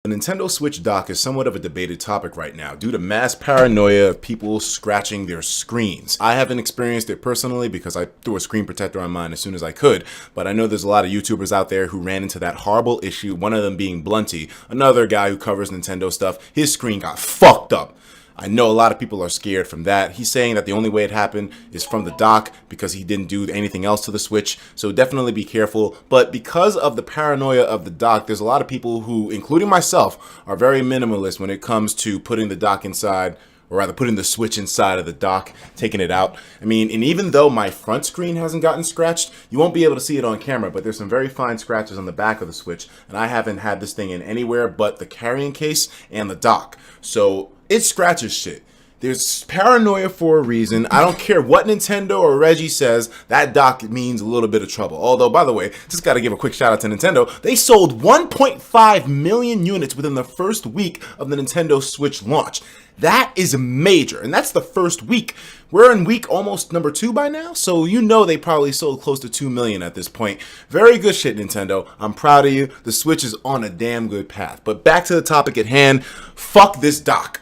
The Nintendo Switch dock is somewhat of a debated topic right now due to mass paranoia of people scratching their screens. I haven't experienced it personally because I threw a screen protector on mine as soon as I could, but I know there's a lot of YouTubers out there who ran into that horrible issue, one of them being Blunty, another guy who covers Nintendo stuff. His screen got fucked up. I know a lot of people are scared from that. He's saying that the only way it happened is from the dock because he didn't do anything else to the Switch. So definitely be careful. But because of the paranoia of the dock, there's a lot of people who, including myself, are very minimalist when it comes to putting the dock inside, or rather putting the Switch inside of the dock, taking it out. I mean, and even though my front screen hasn't gotten scratched, you won't be able to see it on camera, but there's some very fine scratches on the back of the Switch, and I haven't had this thing in anywhere but the carrying case and the dock. So it scratches shit. There's paranoia for a reason. I don't care what Nintendo or Reggie says, that dock means a little bit of trouble. Although, by the way, just gotta give a quick shout out to Nintendo. They sold 1.5 million units within the first week of the Nintendo Switch launch. That is major, and that's the first week. We're in week almost number 2 by now, so you know they probably sold close to 2 million at this point. Very good shit, Nintendo. I'm proud of you. The Switch is on a damn good path. But back to the topic at hand, fuck this dock.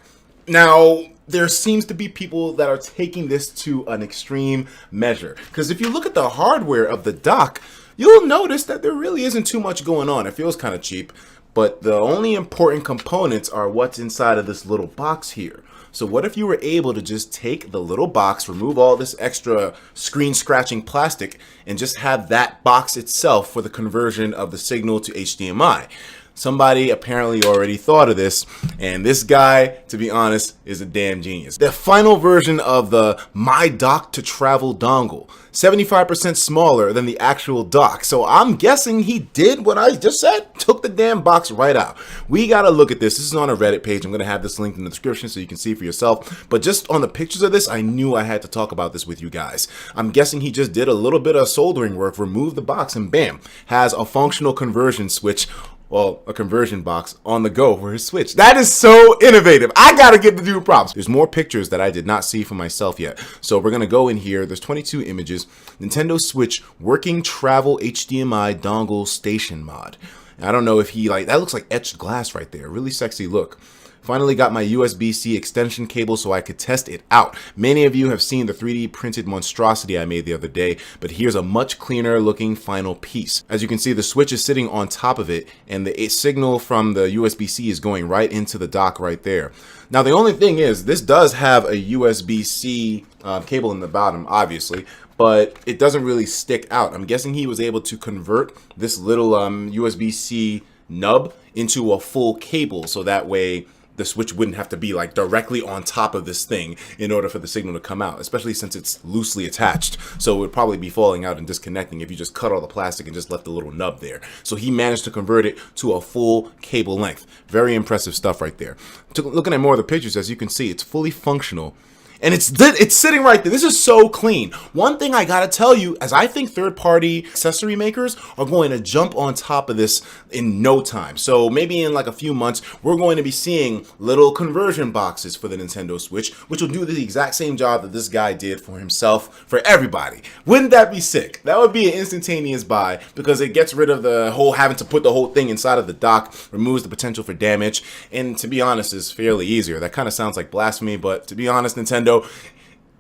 Now, there seems to be people that are taking this to an extreme measure. Because if you look at the hardware of the dock, you'll notice that there really isn't too much going on. It feels kind of cheap. But the only important components are what's inside of this little box here. So what if you were able to just take the little box, remove all this extra screen scratching plastic, and just have that box itself for the conversion of the signal to HDMI? Somebody apparently already thought of this, and this guy, to be honest, is a damn genius. The final version of the My Dock to Travel dongle, 75% smaller than the actual dock. So I'm guessing he did what I just said, took the damn box right out. We gotta look at this. This is on a Reddit page. I'm gonna have this linked in the description so you can see for yourself. But just on the pictures of this, I knew I had to talk about this with you guys. I'm guessing he just did a little bit of soldering work, removed the box, and bam, has a functional conversion switch. Well, a conversion box on the go for his Switch. That is so innovative. I gotta give the dude props. There's more pictures that I did not see for myself yet. So we're gonna go in here. There's 22 images. Nintendo Switch working travel HDMI dongle station mod. I don't know if he that looks like etched glass right there. Really sexy look. Finally got my USB-C extension cable so I could test it out. Many of you have seen the 3D printed monstrosity I made the other day, but here's a much cleaner looking final piece. As you can see, the Switch is sitting on top of it, and the signal from the USB-C is going right into the dock right there. Now, the only thing is, this does have a USB-C cable in the bottom, obviously, but it doesn't really stick out. I'm guessing he was able to convert this little USB-C nub into a full cable, so that way the Switch wouldn't have to be directly on top of this thing in order for the signal to come out, especially since it's loosely attached. So it would probably be falling out and disconnecting if you just cut all the plastic and just left the little nub there. So he managed to convert it to a full cable length. Very impressive stuff right there. Looking at more of the pictures, as you can see, it's fully functional. And it's sitting right there. This is so clean. One thing I gotta tell you, as I think third-party accessory makers are going to jump on top of this in no time. So maybe in a few months, we're going to be seeing little conversion boxes for the Nintendo Switch, which will do the exact same job that this guy did for himself, for everybody. Wouldn't that be sick? That would be an instantaneous buy because it gets rid of the whole having to put the whole thing inside of the dock, removes the potential for damage, and to be honest, is fairly easier. That kind of sounds like blasphemy, but to be honest, Nintendo,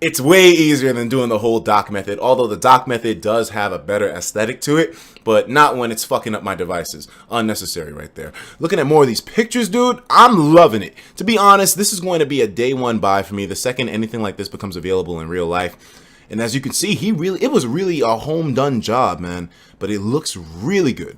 it's way easier than doing the whole dock method, although the dock method does have a better aesthetic to it, but not when it's fucking up my devices. Unnecessary right there. Looking at more of these pictures, dude, I'm loving it. To be honest, this is going to be a day one buy for me the second anything like this becomes available in real life. And as you can see, it was really a home done job, man, but it looks really good.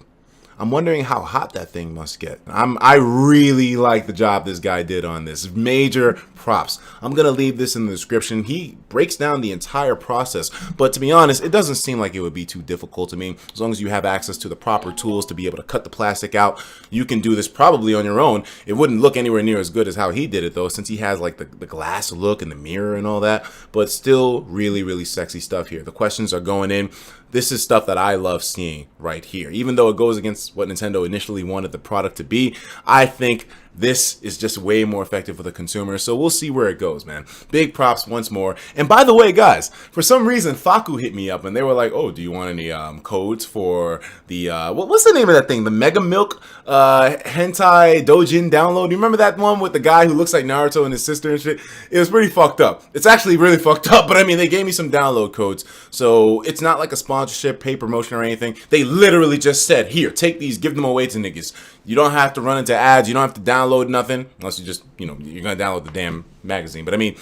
I'm wondering how hot that thing must get. I really like the job this guy did on this. Major props. I'm gonna leave this in the description. He breaks down the entire process, but to be honest, it doesn't seem like it would be too difficult to me. As long as you have access to the proper tools to be able to cut the plastic out, you can do this probably on your own. It wouldn't look anywhere near as good as how he did it though, since he has the glass look and the mirror and all that, but still really, really sexy stuff here. The questions are going in. This is stuff that I love seeing right here. Even though it goes against what Nintendo initially wanted the product to be, I think This is just way more effective for the consumer, so we'll see where it goes, man. Big props once more. And by the way, guys, for some reason, Faku hit me up and they were like, "Oh, do you want any codes for the what's the name of that thing? The Mega Milk hentai dojin download? Do you remember that one with the guy who looks like Naruto and his sister and shit? It was pretty fucked up. It's actually really fucked up, but I mean, they gave me some download codes, so it's not like a sponsorship, pay promotion or anything. They literally just said, "Here, take these, give them away to niggas." You don't have to run into ads. You don't have to download nothing unless you just, you know, you're going to download the damn magazine. But I mean,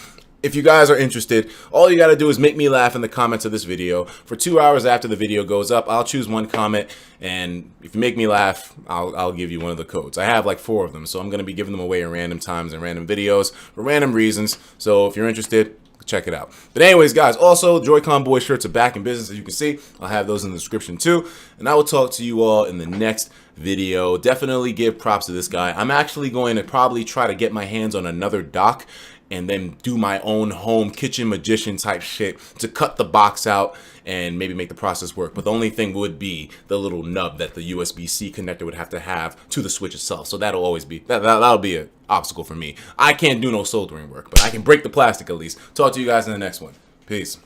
if you guys are interested, all you got to do is make me laugh in the comments of this video. For 2 hours after the video goes up, I'll choose one comment. And if you make me laugh, I'll give you one of the codes. I have like 4 of them. So I'm going to be giving them away in random times and random videos for random reasons. So if you're interested, check it out. But anyways, guys, also Joy-Con Boy shirts are back in business, as you can see. I'll have those in the description too. And I will talk to you all in the next video. Definitely give props to this guy. I'm actually going to probably try to get my hands on another dock and then do my own home kitchen magician type shit to cut the box out and maybe make the process work. But the only thing would be the little nub that the USB-C connector would have to have to the switch itself. So that'll always be, that'll be an obstacle for me. I can't do no soldering work, but I can break the plastic at least. Talk to you guys in the next one. Peace.